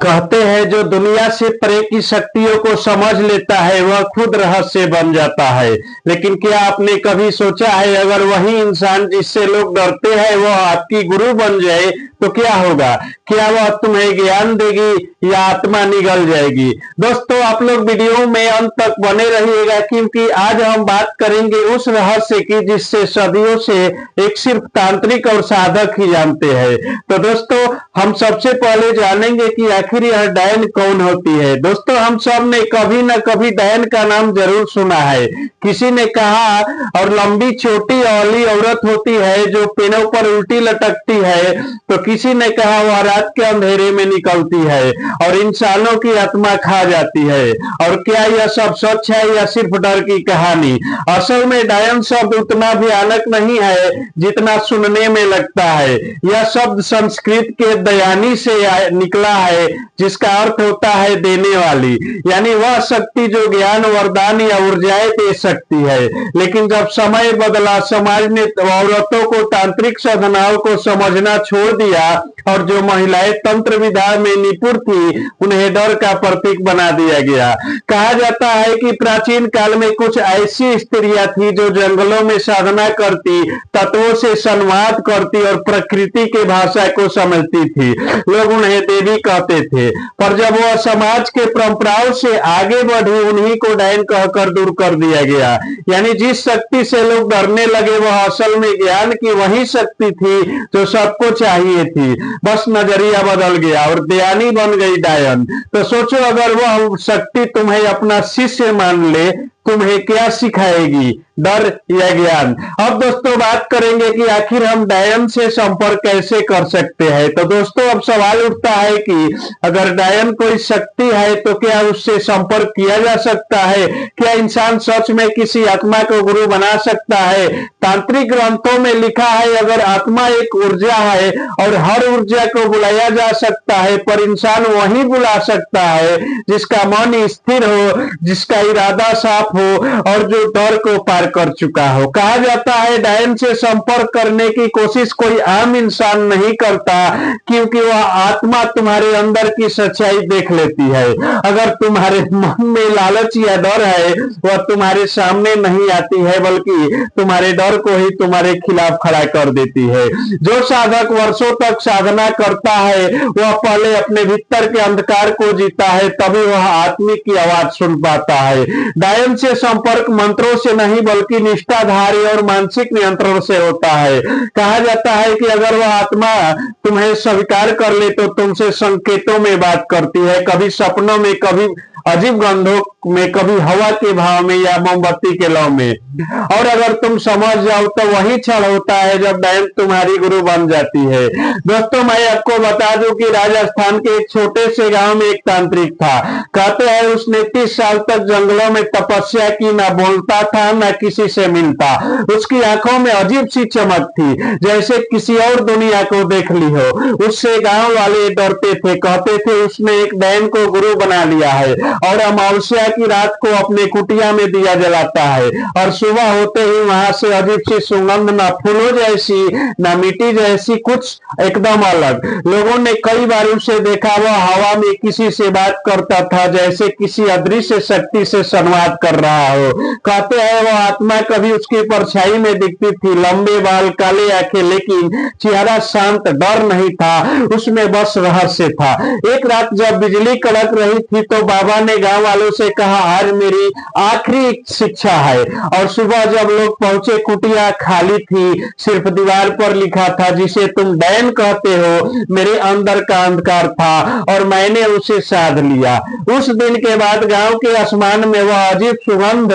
कहते हैं जो दुनिया से परे की शक्तियों को समझ लेता है वह खुद रहस्य बन जाता है। लेकिन क्या आपने कभी सोचा है अगर वही इंसान जिससे लोग डरते हैं वह आपकी गुरु बन जाए तो क्या होगा? क्या वह तुम्हें ज्ञान देगी या आत्मा निगल जाएगी? दोस्तों आप लोग वीडियो में अंत तक बने रहिएगा क्योंकि आज हम बात करेंगे उस रहस्य की जिससे सदियों से एक सिर्फ तांत्रिक और साधक ही जानते हैं। तो दोस्तों हम सबसे पहले जानेंगे कि आखिर यह डायन कौन होती है। दोस्तों हम सब ने कभी न कभी डायन का नाम जरूर सुना है। किसी ने कहा और लंबी छोटी औली औरत होती है जो पेड़ों पर उल्टी लटकती है, तो किसी ने कहा वह रात के अंधेरे में निकलती है और इंसानों की आत्मा खा जाती है। और क्या यह सब सच है या सिर्फ डर की कहानी? असल में डायन शब्द उतना भयानक नहीं है जितना सुनने में लगता है। यह शब्द संस्कृत के दयानी से निकला है जिसका अर्थ होता है देने वाली, यानी वह शक्ति जो ज्ञान वरदान या ऊर्जाएं दे सकती है। लेकिन जब समय बदला समाज ने औरतों को तांत्रिक साधनाओं को समझना छोड़ दिया और जो महिलाएं तंत्र विद्या में निपुण थी उन्हें डर का प्रतीक बना दिया गया। कहा जाता है कि प्राचीन काल में कुछ ऐसी स्त्रियां थी जो जंगलों में साधना करती, तत्वों से संवाद करती और प्रकृति की भाषा को समझती थी। लोग उन्हें देवी कहते थे, पर जब वह समाज के परंपराओं से आगे बढ़ी उन्हीं को डायन कहकर दूर कर दिया गया। यानी जिस शक्ति से लोग डरने लगे वह असल में ज्ञान की वही शक्ति थी जो सबको चाहिए थी, बस नजरिया बदल गया और दयानी बन गई डायन। तो सोचो अगर वह शक्ति तुम्हें अपना शिष्य मान ले तुम्हें क्या सिखाएगी, डर या ज्ञान? अब दोस्तों बात करेंगे कि आखिर हम डायन से संपर्क कैसे कर सकते हैं। तो दोस्तों अब सवाल उठता है कि अगर डायन कोई शक्ति है तो क्या उससे संपर्क किया जा सकता है? क्या इंसान सच में किसी आत्मा को गुरु बना सकता है? तांत्रिक ग्रंथों में लिखा है अगर आत्मा एक ऊर्जा है और हर ऊर्जा को बुलाया जा सकता है, पर इंसान वही बुला सकता है जिसका मन स्थिर हो, जिसका इरादा साफ हो और जो डर को पार कर चुका हो। कहा जाता है डायन से संपर्क करने की कोशिश कोई आम इंसान नहीं करता क्योंकि वह आत्मा तुम्हारे अंदर की सच्चाई देख लेती है। अगर तुम्हारे मन में लालच या डर है वह तुम्हारे सामने नहीं आती है बल्कि तुम्हारे डर को ही तुम्हारे खिलाफ खड़ा कर देती है। जो साधक वर्षों तक साधना करता है वह पहले अपने भीतर के अंधकार को जीता है, तभी वह आत्मिक की आवाज सुन पाता है। डायन से संपर्क मंत्रों से नहीं बल्कि निष्ठाधारी और मानसिक नियंत्रण से होता है। कहा जाता है कि अगर वह आत्मा तुम्हें स्वीकार कर ले तो तुमसे संकेतों में बात करती है, कभी सपनों में, कभी अजीब गंधों में, कभी हवा के भाव में या मोमबत्ती के लौ में। और अगर तुम समझ जाओ तो वही क्षण होता है जब डायन तुम्हारी गुरु बन जाती है। दोस्तों मैं आपको बता दूं कि राजस्थान के एक छोटे से गांव में एक तांत्रिक था। कहते हैं उसने 30 साल तक जंगलों में तपस्या की, ना बोलता था ना किसी से मिलता। उसकी आंखों में अजीब सी चमक थी जैसे किसी और दुनिया को देख ली हो। उससे गांव वाले डरते थे, कहते थे उसने एक डायन को गुरु बना लिया है और अमावस्या की रात को अपने कुटिया में दिया जलाता है और सुबह होते ही वहां से अजीब सी सुगंध, ना फूलों जैसी ना मिट्टी जैसी, कुछ एकदम अलग। लोगों ने कई बार उसे देखा, वह हवा में किसी से बात करता था जैसे किसी अदृश्य शक्ति से संवाद कर रहा हो। कहते हैं वह आत्मा कभी उसकी परछाई में दिखती थी, लंबे बाल, काले आंखें, लेकिन चेहरा शांत, डर नहीं था, उसमें बस रहस्य था। एक रात जब बिजली कड़क रही थी तो बाबा ने गांव वालों से कहा आज मेरी आखिरी शिक्षा है। और सुबह जब लोग पहुंचे कुटिया खाली थी, सिर्फ दीवार पर लिखा था जिसे तुम डायन कहते हो मेरे अंदर का अंधकार था और मैंने उसे साध लिया। उस दिन के बाद गांव के आसमान में वह अजीब सुगंध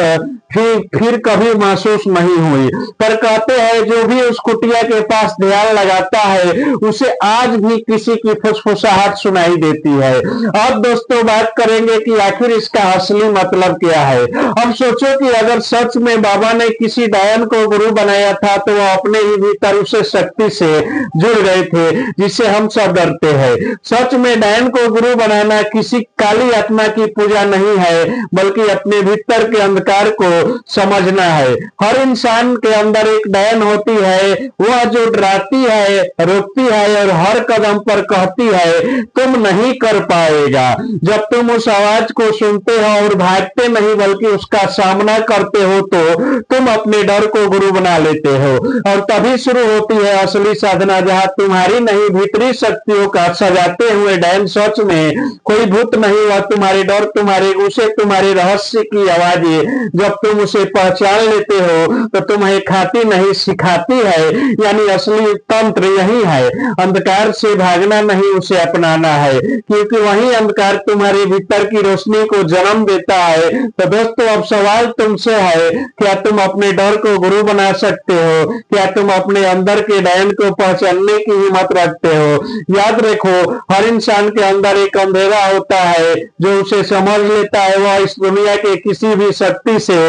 फिर कभी महसूस नहीं हुई। पर कहते हैं जो भी उस कुटिया के पास ध्यान लगाता है उसे आज भी किसी की फुसफुसाहट सुनाई देती है। अब दोस्तों बात करेंगे कि आखिर इसका असली मतलब क्या है। अब सोचो कि अगर सच में बाबा ने किसी डायन को गुरु बनाया था तो वह अपने ही भीतर उसे शक्ति से जुड़ गए थे जिससे हम सब डरते हैं। सच में डायन को गुरु बनाना किसी काली आत्मा की पूजा नहीं है बल्कि अपने भीतर के अंधकार को समझना है। हर इंसान के अंदर एक डैन होती है, वह जो डराती है, रोकती है और हर कदम पर कहती है तुम नहीं कर पाएगा। जब तुम उस आवाज को सुनते हो और भागते नहीं बल्कि उसका सामना करते हो तो तुम अपने डर को गुरु बना लेते हो, और तभी शुरू होती है असली साधना, जहां तुम्हारी नहीं भीतरी शक्तियों का सजाते हुए डैन सच में कोई भूत नहीं, वह तुम्हारे डर, तुम्हारे गुस्से, तुम्हारे रहस्य की आवाज है। जब तुम उसे पहचान लेते हो तो तुम्हें खाती नहीं सिखाती है, यानी असली तंत्र यही है, अंधकार से भागना नहीं उसे अपनाना है, क्योंकि वही अंधकार तुम्हारे भीतर की रोशनी को जन्म देता है। तो दोस्तों, अब सवाल तुमसे है, क्या तुम अपने डर को गुरु बना सकते हो? क्या तुम अपने अंदर के डैन को पहचानने की हिम्मत रखते हो? याद रखो, हर इंसान के अंदर एक अंधेरा होता है, जो उसे समझ लेता है वह इस दुनिया के किसी भी शक्ति से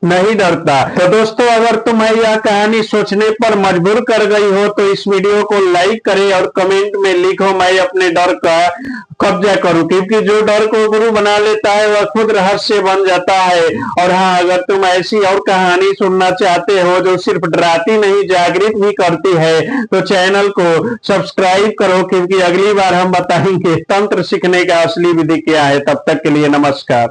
नहीं डरता। तो दोस्तों, अगर तुम्हें यह कहानी सोचने पर मजबूर कर गई हो तो इस वीडियो को लाइक करें और कमेंट में लिखो मैं अपने डर का कब्जा करूं, क्योंकि जो डर को गुरु बना लेता है वह खुद रहस्य बन जाता है। और हाँ, अगर तुम ऐसी और कहानी सुनना चाहते हो जो सिर्फ डराती नहीं जागृत भी करती है तो चैनल को सब्सक्राइब करो, क्योंकि अगली बार हम बताएंगे तंत्र सीखने का असली विधि क्या है। तब तक के लिए नमस्कार।